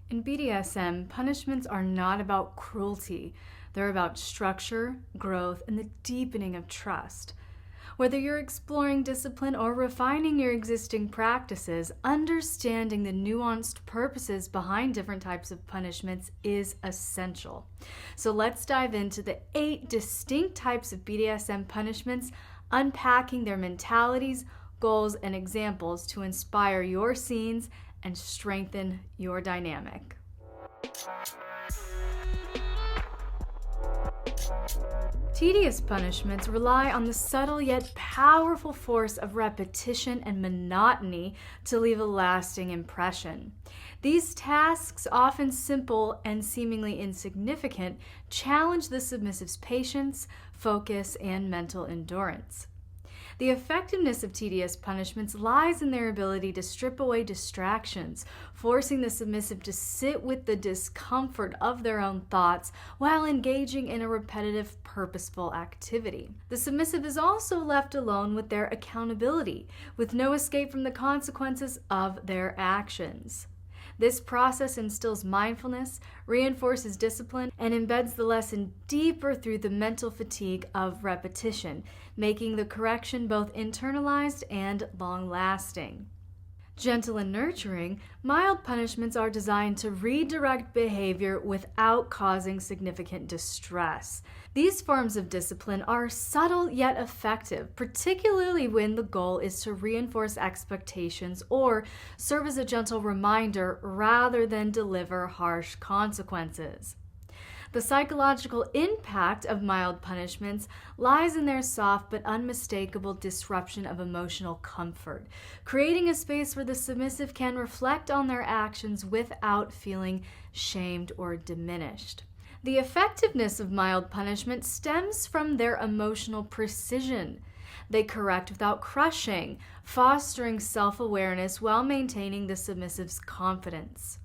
In BDSM, punishments are not about cruelty. They're about structure, growth, and the deepening of trust. Whether you're exploring discipline or refining your existing practices, understanding the nuanced purposes behind different types of punishments is essential. So let's dive into the 8 distinct types of BDSM punishments, unpacking their mentalities, goals, and examples to inspire your scenes and strengthen your dynamic. Tedious punishments rely on the subtle yet powerful force of repetition and monotony to leave a lasting impression. These tasks, often simple and seemingly insignificant, challenge the submissive's patience, focus, and mental endurance. The effectiveness of tedious punishments lies in their ability to strip away distractions, forcing the submissive to sit with the discomfort of their own thoughts while engaging in a repetitive, purposeful activity. The submissive is also left alone with their accountability, with no escape from the consequences of their actions. This process instills mindfulness, reinforces discipline, and embeds the lesson deeper through the mental fatigue of repetition, making the correction both internalized and long-lasting. Gentle and nurturing, mild punishments are designed to redirect behavior without causing significant distress. These forms of discipline are subtle yet effective, particularly when the goal is to reinforce expectations or serve as a gentle reminder rather than deliver harsh consequences. The psychological impact of mild punishments lies in their soft but unmistakable disruption of emotional comfort, creating a space where the submissive can reflect on their actions without feeling shamed or diminished. The effectiveness of mild punishment stems from their emotional precision. They correct without crushing, fostering self-awareness while maintaining the submissive's confidence.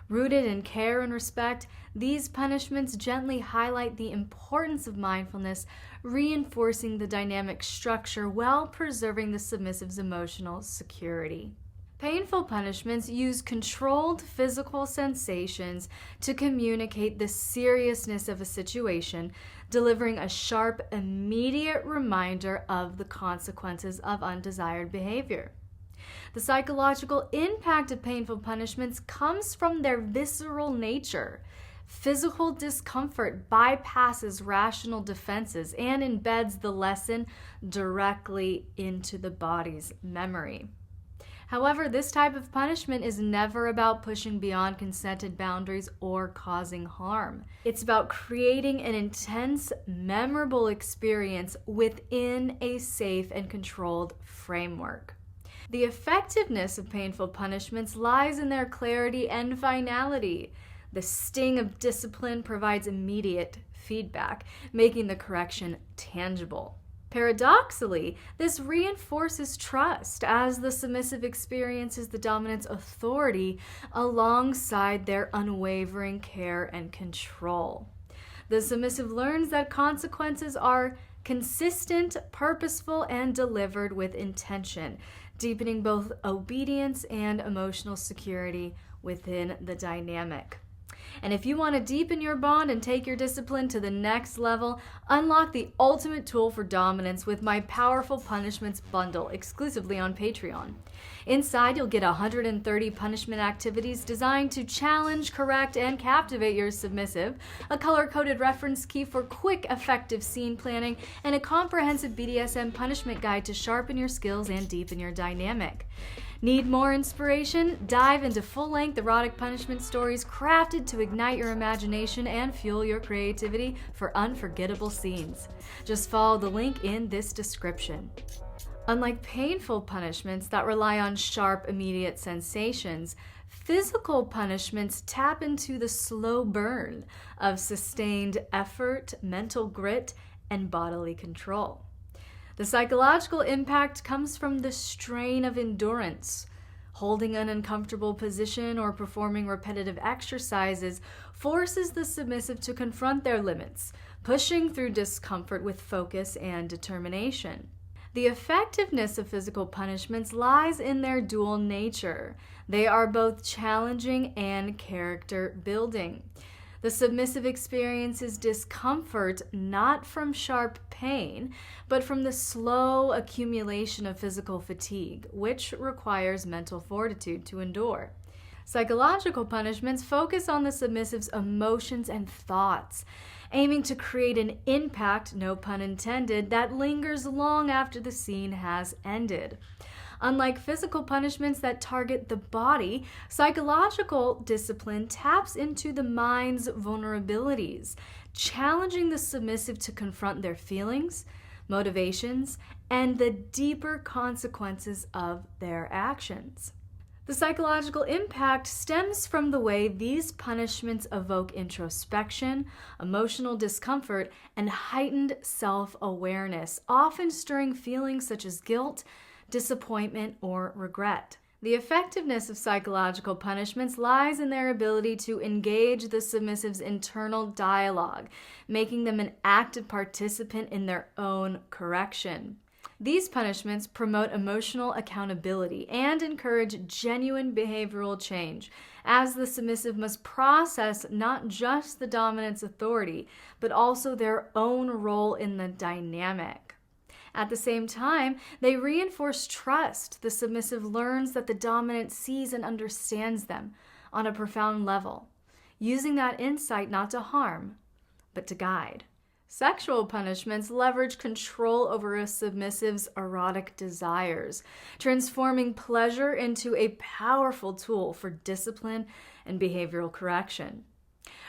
Rooted in care and respect, these punishments gently highlight the importance of mindfulness, reinforcing the dynamic structure while preserving the submissive's emotional security. Painful punishments use controlled physical sensations to communicate the seriousness of a situation, delivering a sharp, immediate reminder of the consequences of undesired behavior. The psychological impact of painful punishments comes from their visceral nature. Physical discomfort bypasses rational defenses and embeds the lesson directly into the body's memory. However, this type of punishment is never about pushing beyond consented boundaries or causing harm. It's about creating an intense, memorable experience within a safe and controlled framework. The effectiveness of painful punishments lies in their clarity and finality. The sting of discipline provides immediate feedback, making the correction tangible. Paradoxically, this reinforces trust as the submissive experiences the dominant's authority alongside their unwavering care and control. The submissive learns that consequences are consistent, purposeful, and delivered with intention, deepening both obedience and emotional security within the dynamic. And if you want to deepen your bond and take your discipline to the next level, unlock the ultimate tool for dominance with my Powerful Punishments bundle exclusively on Patreon. Inside, you'll get 130 punishment activities designed to challenge, correct, and captivate your submissive, a color-coded reference key for quick, effective scene planning, and a comprehensive BDSM punishment guide to sharpen your skills and deepen your dynamic. Need more inspiration? Dive into full-length erotic punishment stories crafted to ignite your imagination and fuel your creativity for unforgettable scenes. Just follow the link in this description. Unlike painful punishments that rely on sharp, immediate sensations, physical punishments tap into the slow burn of sustained effort, mental grit, and bodily control. The psychological impact comes from the strain of endurance. Holding an uncomfortable position or performing repetitive exercises forces the submissive to confront their limits, pushing through discomfort with focus and determination. The The effectiveness of physical punishments lies in their dual nature. They are both challenging and character building. The submissive experiences discomfort not from sharp pain, but from the slow accumulation of physical fatigue, which requires mental fortitude to endure. Psychological punishments focus on the submissive's emotions and thoughts, aiming to create an impact, no pun intended, that lingers long after the scene has ended. Unlike physical punishments that target the body, psychological discipline taps into the mind's vulnerabilities, challenging the submissive to confront their feelings, motivations, and the deeper consequences of their actions. The psychological impact stems from the way these punishments evoke introspection, emotional discomfort, and heightened self-awareness, often stirring feelings such as guilt, disappointment, or regret. The effectiveness of psychological punishments lies in their ability to engage the submissive's internal dialogue, making them an active participant in their own correction. These punishments promote emotional accountability and encourage genuine behavioral change, as the submissive must process not just the dominant's authority, but also their own role in the dynamic. At the same time, they reinforce trust. The submissive learns that the dominant sees and understands them on a profound level, using that insight not to harm, but to guide. Sexual punishments leverage control over a submissive's erotic desires, transforming pleasure into a powerful tool for discipline and behavioral correction.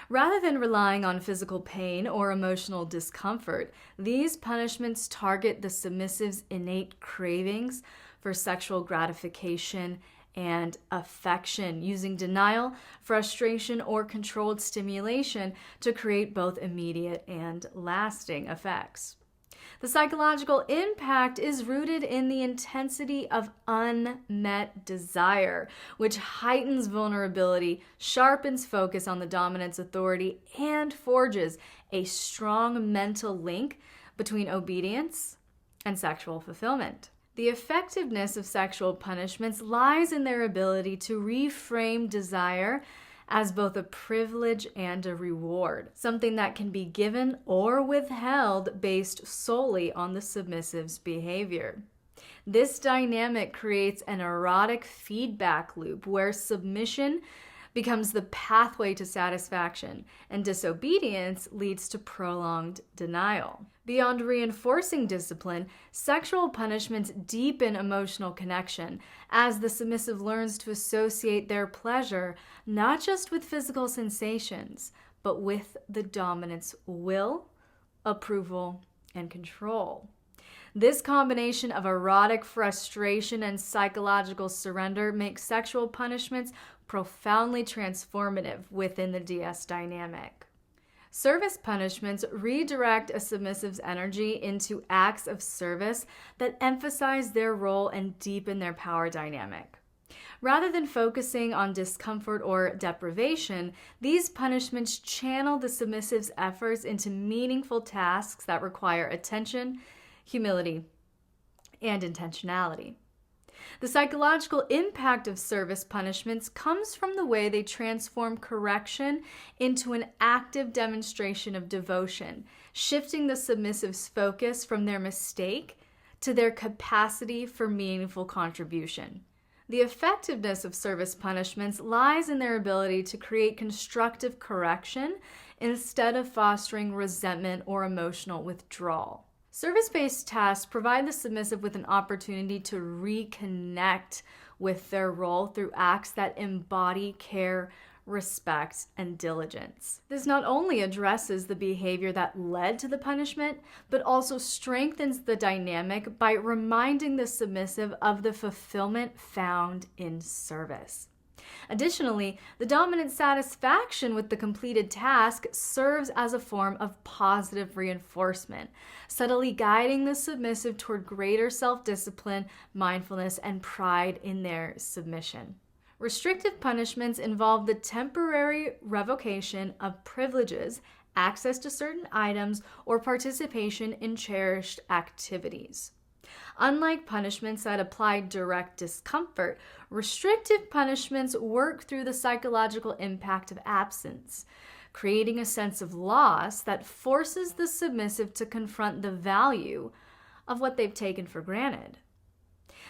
Rather than relying on physical pain or emotional discomfort, these punishments target the submissive's innate cravings for sexual gratification and affection, using denial, frustration, or controlled stimulation to create both immediate and lasting effects. The psychological impact is rooted in the intensity of unmet desire, which heightens vulnerability, sharpens focus on the dominant's authority, and forges a strong mental link between obedience and sexual fulfillment. The effectiveness of sexual punishments lies in their ability to reframe desire as both a privilege and a reward, something that can be given or withheld based solely on the submissive's behavior. This dynamic creates an erotic feedback loop where submission becomes the pathway to satisfaction, and disobedience leads to prolonged denial. Beyond reinforcing discipline, sexual punishments deepen emotional connection as the submissive learns to associate their pleasure not just with physical sensations, but with the dominant's will, approval, and control. This combination of erotic frustration and psychological surrender makes sexual punishments profoundly transformative within the DS dynamic. Service punishments redirect a submissive's energy into acts of service that emphasize their role and deepen their power dynamic. Rather than focusing on discomfort or deprivation, these punishments channel the submissive's efforts into meaningful tasks that require attention, humility, and intentionality. The psychological impact of service punishments comes from the way they transform correction into an active demonstration of devotion, shifting the submissive's focus from their mistake to their capacity for meaningful contribution. The effectiveness of service punishments lies in their ability to create constructive correction instead of fostering resentment or emotional withdrawal. Service-based tasks provide the submissive with an opportunity to reconnect with their role through acts that embody care, respect, and diligence. This not only addresses the behavior that led to the punishment, but also strengthens the dynamic by reminding the submissive of the fulfillment found in service. Additionally, the dominant's satisfaction with the completed task serves as a form of positive reinforcement, subtly guiding the submissive toward greater self-discipline, mindfulness, and pride in their submission. Restrictive punishments involve the temporary revocation of privileges, access to certain items, or participation in cherished activities. Unlike punishments that apply direct discomfort, restrictive punishments work through the psychological impact of absence, creating a sense of loss that forces the submissive to confront the value of what they've taken for granted.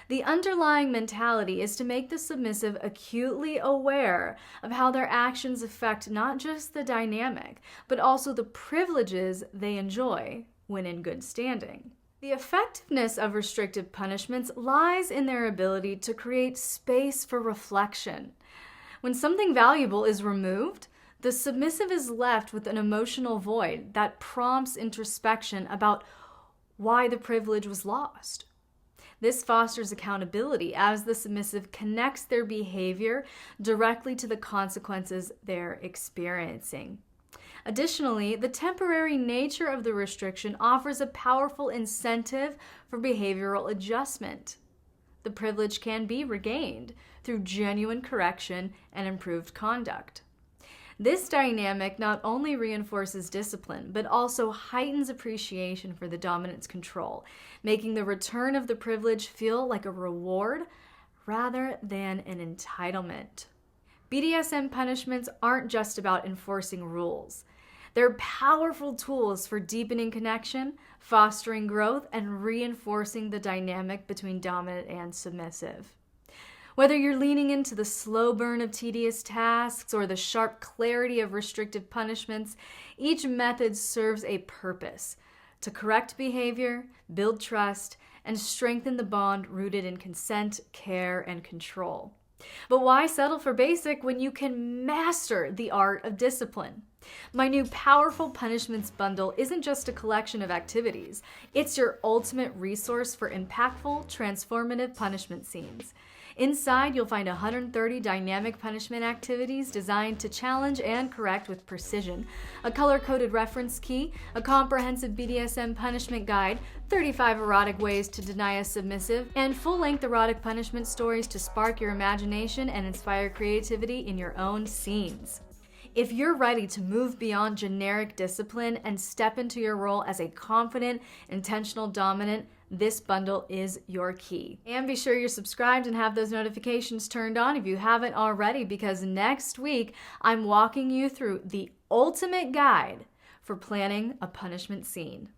The underlying mentality is to make the submissive acutely aware of how their actions affect not just the dynamic, but also the privileges they enjoy when in good standing. The effectiveness of restrictive punishments lies in their ability to create space for reflection. When something valuable is removed, the submissive is left with an emotional void that prompts introspection about why the privilege was lost. This fosters accountability as the submissive connects their behavior directly to the consequences they're experiencing. Additionally, the temporary nature of the restriction offers a powerful incentive for behavioral adjustment. The privilege can be regained through genuine correction and improved conduct. This dynamic not only reinforces discipline, but also heightens appreciation for the dominant's control, making the return of the privilege feel like a reward rather than an entitlement. BDSM punishments aren't just about enforcing rules. They're powerful tools for deepening connection, fostering growth, and reinforcing the dynamic between dominant and submissive. Whether you're leaning into the slow burn of tedious tasks or the sharp clarity of restrictive punishments, each method serves a purpose: to correct behavior, build trust, and strengthen the bond rooted in consent, care, and control. But why settle for basic when you can master the art of discipline? My new Powerful Punishments bundle isn't just a collection of activities. It's your ultimate resource for impactful, transformative punishment scenes. Inside, you'll find 130 dynamic punishment activities designed to challenge and correct with precision, a color-coded reference key, a comprehensive BDSM punishment guide, 35 erotic ways to deny a submissive, and full-length erotic punishment stories to spark your imagination and inspire creativity in your own scenes. If you're ready to move beyond generic discipline and step into your role as a confident, intentional dominant, this bundle is your key. And be sure you're subscribed and have those notifications turned on if you haven't already, because next week I'm walking you through the ultimate guide for planning a punishment scene.